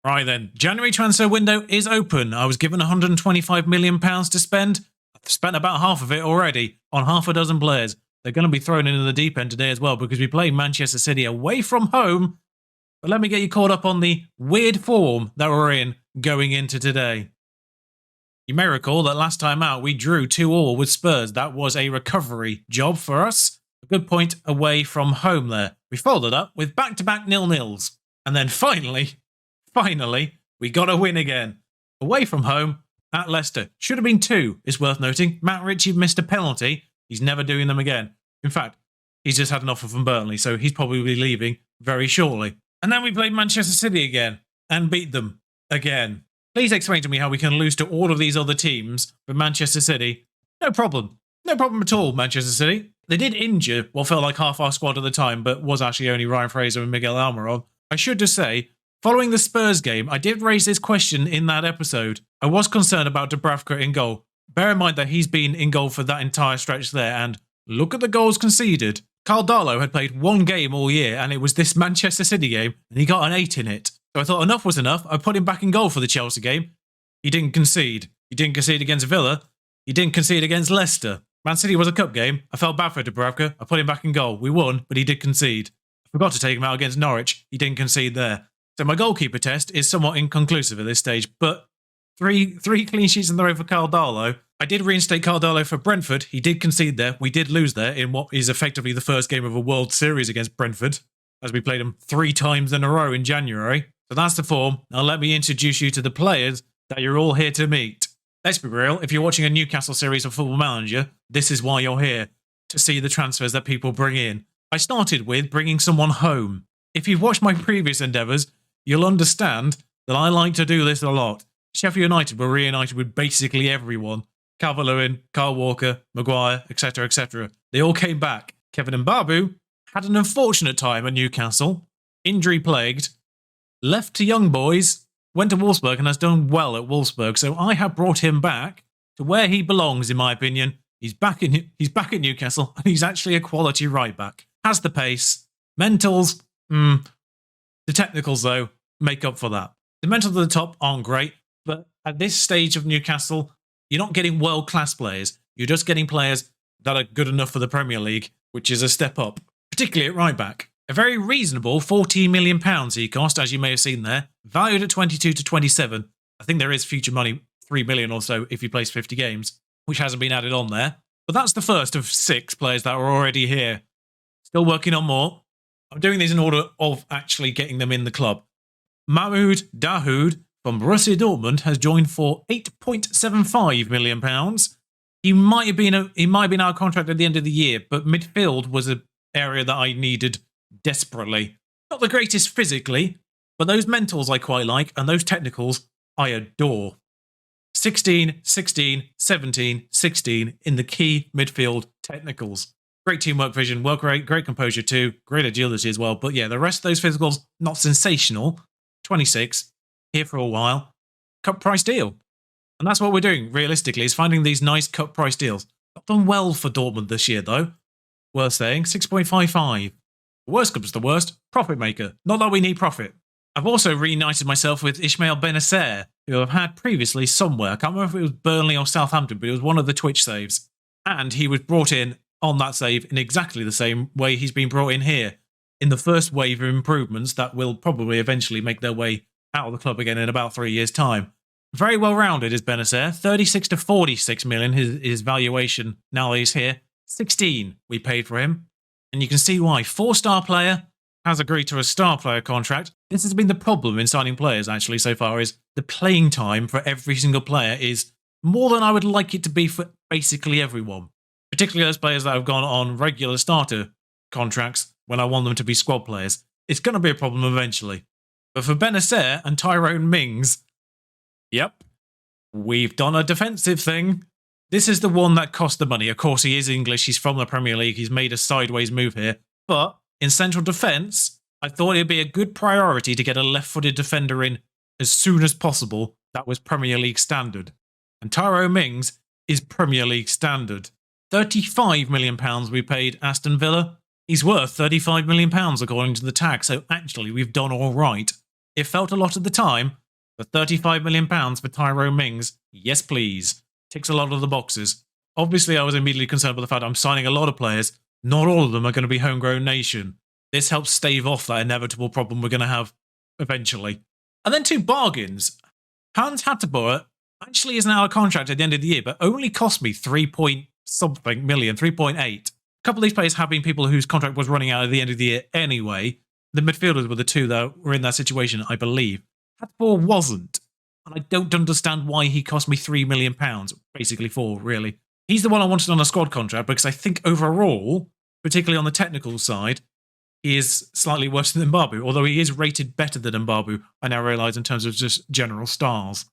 Right then, January transfer window is open. I was given £125 million to spend. I've spent about half of it already on half a dozen players. They're going to be thrown into the deep end today as well because we play Manchester City away from home. But let me get you caught up on the weird form that we're in going into today. You may recall that last time out we drew 2-2 with Spurs. That was a recovery job for us. A good point away from home there. We followed up with back-to-back 0-0s. And then finally, we got a win again. Away from home at Leicester. Should have been 2, it's worth noting. Matt Ritchie missed a penalty. He's never doing them again. In fact, he's just had an offer from Burnley, so he's probably leaving very shortly. And then we played Manchester City again and beat them again. Please explain to me how we can lose to all of these other teams, but Manchester City, no problem. No problem at all, Manchester City. They did injure what felt like half our squad at the time, but was actually only Ryan Fraser and Miguel Almiron. I should just say, following the Spurs game, I did raise this question in that episode. I was concerned about Dubravka in goal. Bear in mind that he's been in goal for that entire stretch there, and look at the goals conceded. Carl Darlow had played one game all year, and it was this Manchester City game, and he got an 8 in it. So I thought enough was enough. I put him back in goal for the Chelsea game. He didn't concede. He didn't concede against Villa. He didn't concede against Leicester. Man City was a cup game. I felt bad for Dubravka. I put him back in goal. We won, but he did concede. I forgot to take him out against Norwich. He didn't concede there. So my goalkeeper test is somewhat inconclusive at this stage, but three clean sheets in the row for Carl Darlow. I did reinstate Carl Darlow for Brentford. He did concede there. We did lose there in what is effectively the first game of a World Series against Brentford, as we played them 3 times in a row in January. So that's the form. Now let me introduce you to the players that you're all here to meet. Let's be real, if you're watching a Newcastle series of Football Manager, this is why you're here, to see the transfers that people bring in. I started with bringing someone home. If you've watched my previous endeavours, you'll understand that I like to do this a lot. Sheffield United were reunited with basically everyone. Calvert-Lewin, Kyle Walker, Maguire, etc, etc. They all came back. Kevin Mbabu had an unfortunate time at Newcastle, injury-plagued, left to young boys, went to Wolfsburg and has done well at Wolfsburg, so I have brought him back to where he belongs, in my opinion. He's back at Newcastle, and he's actually a quality right-back. Has the pace, mentals, the technicals, though, make up for that. The mentals at the top aren't great, but at this stage of Newcastle, you're not getting world-class players. You're just getting players that are good enough for the Premier League, which is a step up, particularly at right-back. A very reasonable £14 million he cost, as you may have seen there, valued at 22 to 27. I think there is future money, 3 million or so, if he plays 50 games, which hasn't been added on there. But that's the first of 6 players that are already here. Still working on more. I'm doing these in order of actually getting them in the club. Mahmoud Dahoud from Borussia Dortmund has joined for £8.75 million. He might have been out of contract at the end of the year, but midfield was an area that I needed desperately. Not the greatest physically, but those mentals I quite like, and those technicals I adore. 16, 16, 17, 16 in the key midfield technicals. Great teamwork vision, work rate, great composure too, great agility as well. But yeah, the rest of those physicals, not sensational. 26, here for a while. Cut price deal. And that's what we're doing, realistically, is finding these nice cut price deals. Not done well for Dortmund this year, though. Worth saying, 6.55. The worst comes to the worst, profit maker. Not that we need profit. I've also reunited myself with Ismail Benacer, who I've had previously somewhere. I can't remember if it was Burnley or Southampton, but it was one of the Twitch saves. And he was brought in on that save in exactly the same way he's been brought in here, in the first wave of improvements that will probably eventually make their way out of the club again in about 3 years' time. Very well rounded is Benacer. 36 to 46 million, his valuation now that he's here. 16 we paid for him. And you can see why. 4-star player, has agreed to a star player contract. This has been the problem in signing players, actually, so far, is the playing time for every single player is more than I would like it to be for basically everyone. Particularly those players that have gone on regular starter contracts when I want them to be squad players. It's going to be a problem eventually. But for Benacer and Tyrone Mings, yep, we've done a defensive thing. This is the one that cost the money. Of course, he is English. He's from the Premier League. He's made a sideways move here. But in central defence, I thought it'd be a good priority to get a left-footed defender in as soon as possible that was Premier League standard. And Tyrone Mings is Premier League standard. £35 million we paid Aston Villa. He's worth £35 million according to the tag, so actually we've done all right. it felt a lot at the time. The £35 million for Tyrone Mings, yes please, ticks a lot of the boxes. Obviously, I was immediately concerned with the fact I'm signing a lot of players. Not all of them are going to be homegrown nation. This helps stave off that inevitable problem we're going to have eventually. And then 2 bargains. Hans Hateboer actually isn't out of contract at the end of the year, but only cost me 3-point-something million, 3.8. A couple of these players have been people whose contract was running out at the end of the year anyway. The midfielders were the 2 that were in that situation, I believe. Hateboer wasn't. And I don't understand why he cost me £3 million. Basically 4, really. He's the one I wanted on a squad contract because I think overall, particularly on the technical side, he is slightly worse than Mbabu, although he is rated better than Mbabu, I now realise, in terms of just general stars.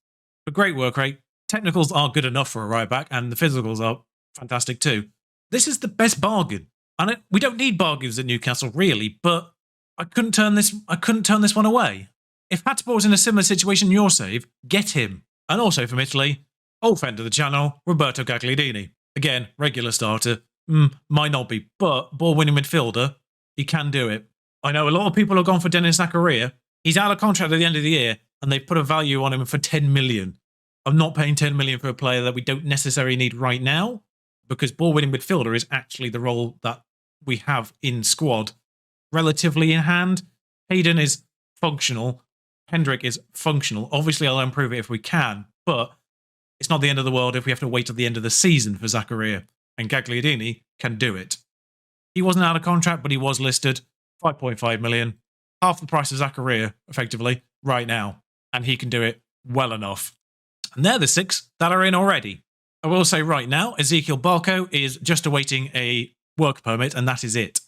But great work rate. Technicals are good enough for a right back, and the physicals are fantastic too. This is the best bargain. And we don't need bargains at Newcastle, really, but I couldn't turn this one away. If Hateboer was in a similar situation in your save, get him. And also from Italy, old friend of the channel, Roberto Gagliardini. Again, regular starter. Might not be, but ball-winning midfielder. He can do it. I know a lot of people have gone for Denis Zakaria. He's out of contract at the end of the year, and they've put a value on him for 10 million. I'm not paying 10 million for a player that we don't necessarily need right now, because ball-winning midfielder is actually the role that we have in squad relatively in hand. Hayden is functional. Hendrick is functional. Obviously, I'll improve it if we can, but it's not the end of the world if we have to wait till the end of the season for Zakaria, and Gagliardini can do it. He wasn't out of contract, but he was listed 5.5 million, half the price of Zakaria, effectively, right now, and he can do it well enough. And they're the 6 that are in already. I will say right now, Ezekiel Barco is just awaiting a work permit, and that is it.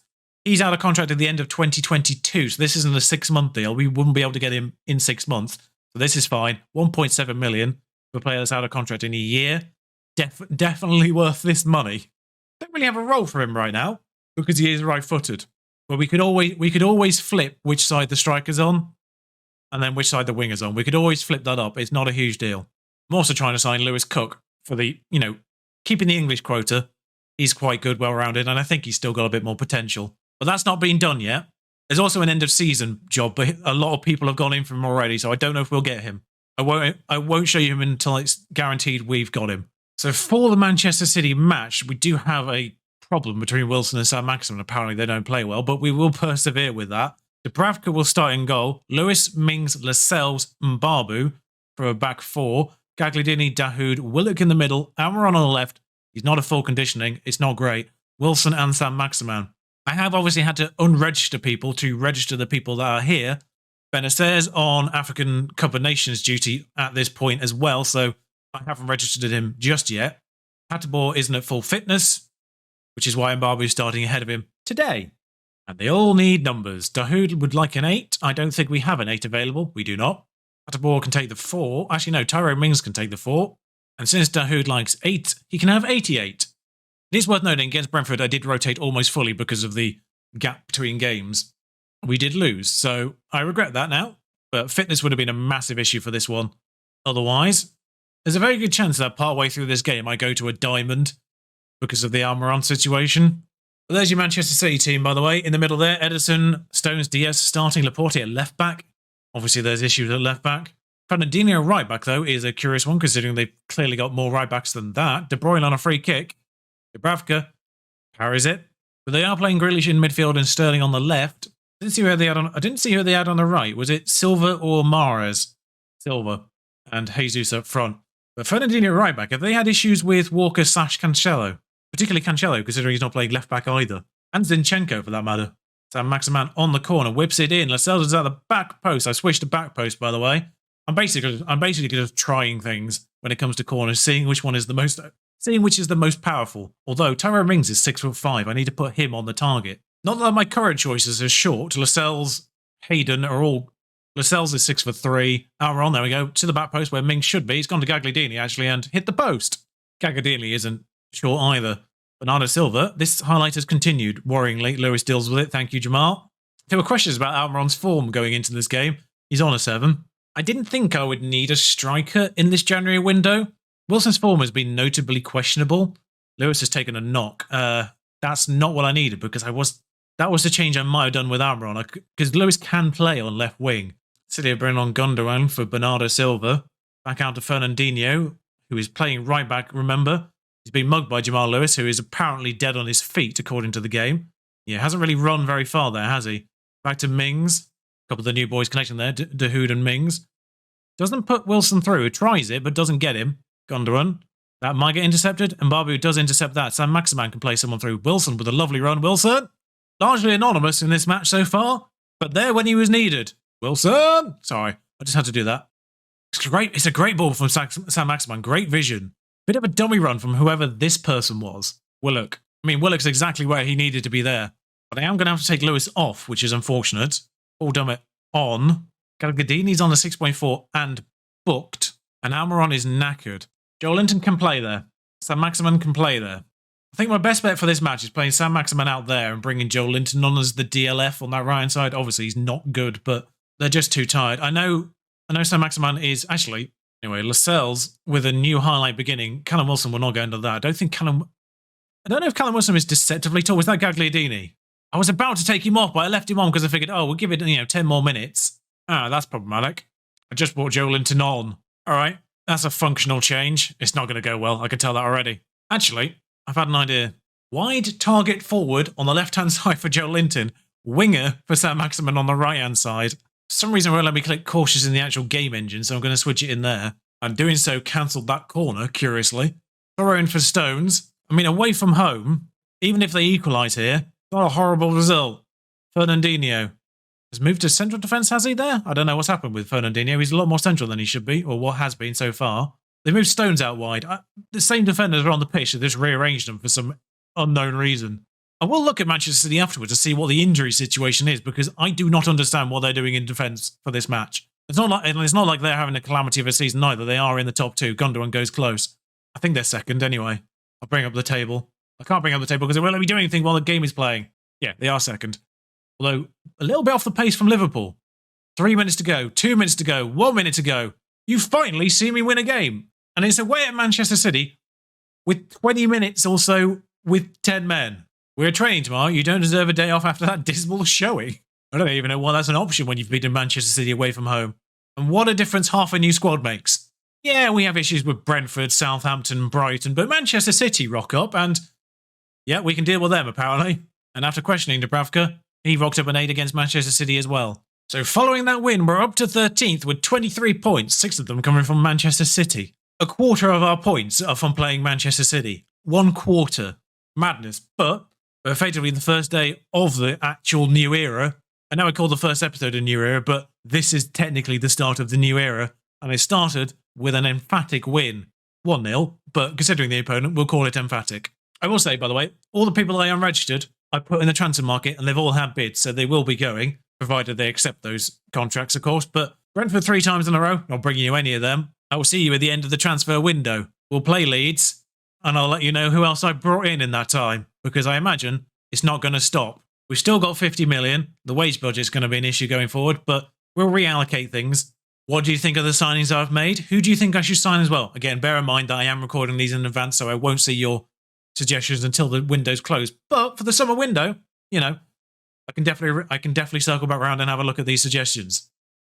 He's out of contract at the end of 2022, so this isn't a 6-month deal. We wouldn't be able to get him in 6 months, so this is fine. 1.7 million for a player that's out of contract in a year. Definitely worth this money. Don't really have a role for him right now, because he is right-footed. But we could always flip which side the striker's on, and then which side the winger's on. We could always flip that up. It's not a huge deal. I'm also trying to sign Lewis Cook for the, keeping the English quota. He's quite good, well-rounded, and I think he's still got a bit more potential. But that's not been done yet. There's also an end-of-season job, but a lot of people have gone in for him already, so I don't know if we'll get him. I won't show you him until it's guaranteed we've got him. So for the Manchester City match, we do have a problem between Wilson and Sam Maximin. Apparently they don't play well, but we will persevere with that. Dubravka will start in goal. Lewis, Mings, Lascelles, Mbabu for a back 4. Gagliardini, Dahoud, Willock in the middle, Almiron on the left. He's not a full conditioning. It's not great. Wilson and Sam Maximin. I have obviously had to unregister people to register the people that are here. Benacer's on African Cup of Nations duty at this point as well, so I haven't registered him just yet. Hateboer isn't at full fitness, which is why Mbabu is starting ahead of him today. And they all need numbers. Dahoud would like an 8. I don't think we have an 8 available. We do not. Hateboer can take the 4. Actually, no, Tyrone Mings can take the 4. And since Dahoud likes 8, he can have 88. It is worth noting, against Brentford, I did rotate almost fully because of the gap between games. We did lose, so I regret that now. But fitness would have been a massive issue for this one. Otherwise, there's a very good chance that partway through this game I go to a diamond because of the Almiron situation. But there's your Manchester City team, by the way. In the middle there, Ederson, Stones, Diaz starting, Laporte at left back. Obviously, there's issues at left back. Fernandinho right back, though, is a curious one, considering they've clearly got more right backs than that. De Bruyne on a free kick. Dubravka parries it. But they are playing Grealish in midfield and Sterling on the left. I didn't see who they had on the right. Was it Silva or Mahrez? Silva. And Jesus up front. But Fernandinho right back, have they had issues with Walker / Cancelo? Particularly Cancelo, considering he's not playing left back either. And Zinchenko, for that matter. Sam Maximin on the corner, whips it in. Lascelles is at the back post. I switched to back post, by the way. I'm basically just trying things when it comes to corners, seeing which is the most powerful. Although Tyrone Mings is 6'5", I need to put him on the target. Not that my current choices are short. Lascelles, Hayden are all. Lascelles is 6'3". Almiron, there we go, to the back post where Mings should be. He's gone to Gagliardini actually and hit the post. Gagliardini isn't short either. Bernardo Silva, this highlight has continued. Worryingly, Lewis deals with it. Thank you, Jamal. There were questions about Almiron's form going into this game. He's on a 7. I didn't think I would need a striker in this January window. Wilson's form has been notably questionable. Lewis has taken a knock. That's not what I needed because that was the change I might have done with Almiron because Lewis can play on left wing. City are bringing on Gundogan for Bernardo Silva. Back out to Fernandinho, who is playing right back, remember. He's been mugged by Jamal Lewis, who is apparently dead on his feet, according to the game. Yeah, hasn't really run very far there, has he? Back to Mings. A couple of the new boys connecting there, Dahoud and Mings. Doesn't put Wilson through. Tries it, but doesn't get him. Gundogan. That might get intercepted. And Mbabu does intercept that. Sam Maximan can play someone through. Wilson with a lovely run. Wilson, largely anonymous in this match so far, but there when he was needed. Wilson! Sorry, I just had to do that. It's great. It's a great ball from Sam Maximan. Great vision. Bit of a dummy run from whoever this person was. Willock. I mean, Willock's exactly where he needed to be there. But I am going to have to take Lewis off, which is unfortunate. All done it on. Gadini's on the 6.4 and booked. And Almiron is knackered. Joel Linton can play there. Sam Maximan can play there. I think my best bet for this match is playing Sam Maximan out there and bringing Joel Linton on as the DLF on that right-hand side. Obviously, he's not good, but they're just too tired. I know Sam Maximan is actually... Anyway, Lascelles with a new highlight beginning. Callum Wilson will not go into that. I don't know if Callum Wilson is deceptively tall. Was that Gagliardini? I was about to take him off, but I left him on because I figured, we'll give it, 10 more minutes. That's problematic. I just brought Joe Linton on. All right, that's a functional change. It's not going to go well. I can tell that already. Actually, I've had an idea. Wide target forward on the left-hand side for Joe Linton. Winger for Sam Maximan on the right-hand side. For some reason, it won't let me click cautious in the actual game engine, so I'm going to switch it in there. And doing so cancelled that corner, curiously. Throw in for Stones. I mean, away from home, even if they equalise here, not a horrible result. Fernandinho has moved to central defence, has he there? I don't know what's happened with Fernandinho. He's a lot more central than he should be, or what has been so far. They moved Stones out wide. The same defenders are on the pitch, so they just rearranged them for some unknown reason. I will look at Manchester City afterwards to see what the injury situation is, because I do not understand what they're doing in defence for this match. It's not like they're having a calamity of a season either. They are in the top two. Gundogan goes close. I think they're second anyway. I'll bring up the table. I can't bring up the table because it won't let me do anything while the game is playing. Yeah, they are second. Although, a little bit off the pace from Liverpool. 3 minutes to go, 2 minutes to go, 1 minute to go. You finally see me win a game. And it's away at Manchester City with 20 minutes or so with 10 men. We're training tomorrow. You don't deserve a day off after that dismal showing. I don't even know why that's an option when you've beaten Manchester City away from home. And what a difference half a new squad makes. Yeah, we have issues with Brentford, Southampton, Brighton, but Manchester City rock up and, yeah, we can deal with them apparently. And after questioning Dubravka, he rocked up an 8 against Manchester City as well. So following that win, we're up to 13th with 23 points, 6 of them coming from Manchester City. A quarter of our points are from playing Manchester City. 1 quarter. Madness. But we're effectively the first day of the actual new era. I know I called the first episode a new era, but this is technically the start of the new era. And it started with an emphatic win. 1-0, but considering the opponent, we'll call it emphatic. I will say, by the way, all the people I unregistered, I put in the transfer market and they've all had bids, so they will be going, provided they accept those contracts, of course. But Brentford 3 times in a row, not bringing you any of them. I will see you at the end of the transfer window. We'll play Leeds, and I'll let you know who else I brought in that time, because I imagine it's not going to stop. We've still got 50 million. The wage budget's going to be an issue going forward, but we'll reallocate things. What do you think of the signings I've made? Who do you think I should sign as well? Again, bear in mind that I am recording these in advance, so I won't see your suggestions until the window's closed. But for the summer window, I can definitely circle back around and have a look at these suggestions,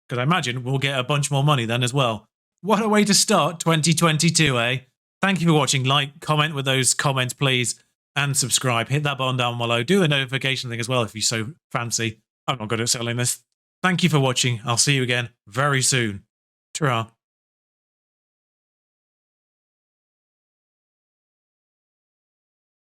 because I imagine we'll get a bunch more money then as well. What a way to start 2022, eh? Thank you for watching. Like, comment with those comments, please, and subscribe. Hit that button down below. Do the notification thing as well if you so fancy. I'm not good at selling this. Thank you for watching. I'll see you again very soon. Ta-ra.